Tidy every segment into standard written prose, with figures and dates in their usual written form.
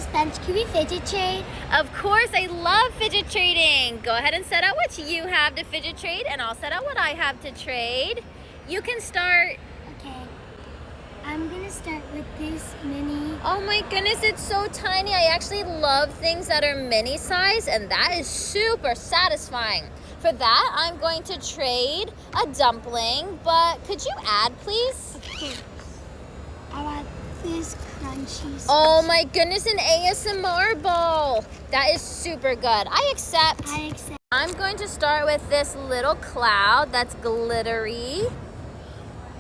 this bench. Can we fidget trade? Of course, I love fidget trading. Go ahead and set out what you have to fidget trade, and I'll set out what I have to trade. You can start. Okay. I'm gonna start with this mini. Oh my goodness, it's so tiny. I actually love things that are mini size, and that is super satisfying. For that, I'm going to trade a dumpling, but could you add, please? Of course. I want this crunchy. Oh my goodness, an ASMR ball. That is super good. I accept. I'm going to start with this little cloud that's glittery.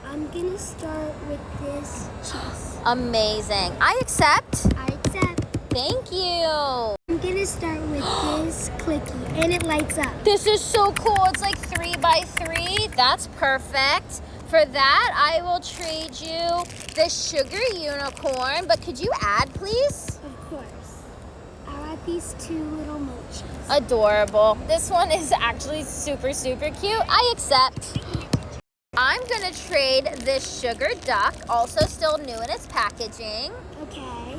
I'm gonna start with this cheese. Amazing. I accept. I accept. Thank you. I'm gonna start with this clicky, and it lights up. This is so cool. It's like 3 by 3. That's perfect. For that, I will trade you the sugar unicorn, but could you add, please? Of course. I want these 2 little mochis. Adorable. This one is actually super, super cute. I accept. I'm gonna trade this sugar duck, also still new in its packaging. Okay.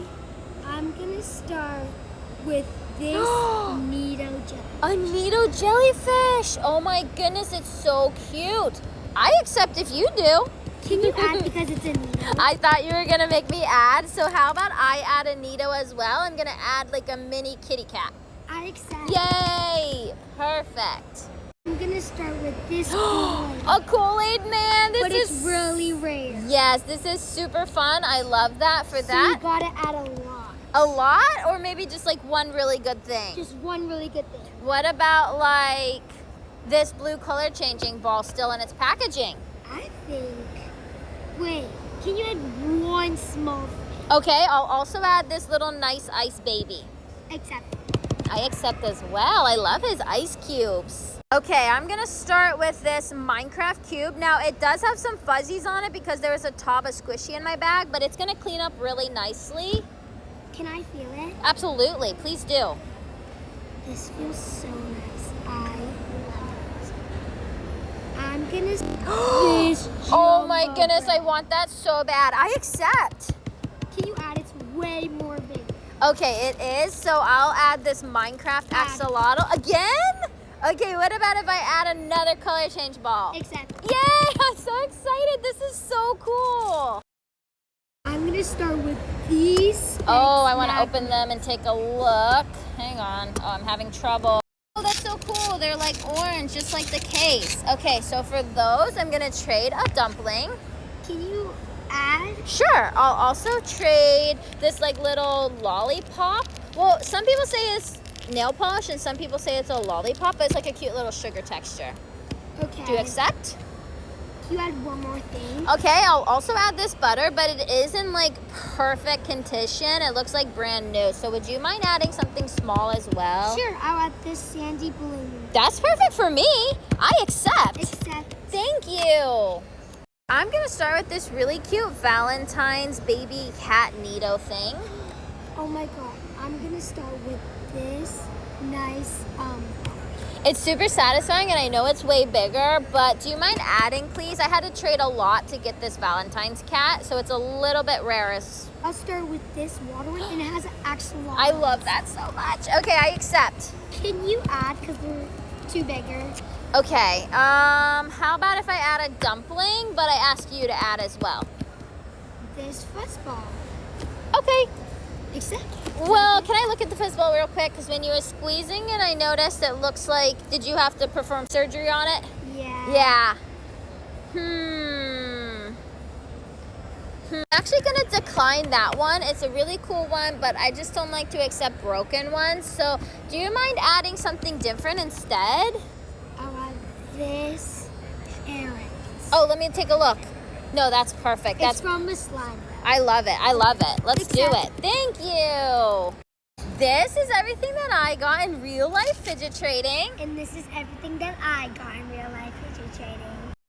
I'm gonna start with this Nido jelly. A Nido jellyfish. Oh my goodness, it's so cute. I accept if you do. Can you add because it's a Nido? I thought you were gonna make me add, so how about I add a Nido as well? I'm gonna add like a mini kitty cat. I accept. Yay! Perfect. I'm gonna start with this Kool-Aid. A Kool-Aid man. But it's really rare. Yes, this is super fun. I love that. For So that, you gotta add a lot. a lot, or maybe just like one really good thing. Just one really good thing. What about like this blue color changing ball still in its packaging? I think. Wait, can you add one small thing? Okay, I'll also add this little nice ice baby. Accept. I accept as well. I love his ice cubes. Okay, I'm gonna start with this Minecraft cube. Now, it does have some fuzzies on it because there was a top of squishy in my bag, but it's gonna clean up really nicely. Can I feel it? Absolutely, please do. This feels so nice. I love it. I'm gonna this Oh my jumbo goodness, I bread. want that so bad. I accept. Can you add it's way more big? Okay, it is. So I'll add this Minecraft axolotl. Again? Okay, what about if I add another color change ball? Accept. Yay, I'm so excited. This is so cool. I'm gonna start with these. Oh, I want to open them and take a look. Hang on. Oh, I'm having trouble. Oh, that's so cool. They're like orange, just like the case. Okay, so for those, I'm going to trade a dumpling. Can you add? Sure. I'll also trade this like little lollipop. Well, some people say it's nail polish and some people say it's a lollipop, but it's like a cute little sugar texture. Okay. Do you accept? Can you add one more thing? Okay, I'll also add this butter, but it is in like perfect condition. It looks like brand new. So would you mind adding something small as well? Sure, I want this sandy balloon. That's perfect for me. I accept. Accept. Thank you. I'm gonna start with this really cute Valentine's baby cat Nido thing. Oh my god, I'm gonna start with this nice It's super satisfying and I know it's way bigger, but do you mind adding, please? I had to trade a lot to get this Valentine's cat, so it's a little bit rare. I'll start with this water one, and it has an axolotl. I love that so much. Okay, I accept. Can you add, because they're too bigger? Okay, how about if I add a dumpling, but I ask you to add as well? This fuzzball. Okay. Accept. Well, can I look at the fizzball real quick? Because when you were squeezing it, I noticed it looks like, did you have to perform surgery on it? Yeah. Yeah. I'm actually going to decline that one. It's a really cool one, but I just don't like to accept broken ones. So do you mind adding something different instead? I want this earrings. Oh, let me take a look. No, that's perfect. It's from the slime. I love it. I love it. Let's do Accept. it. Thank you. This is everything that I got in real life fidget trading. And this is everything that I got in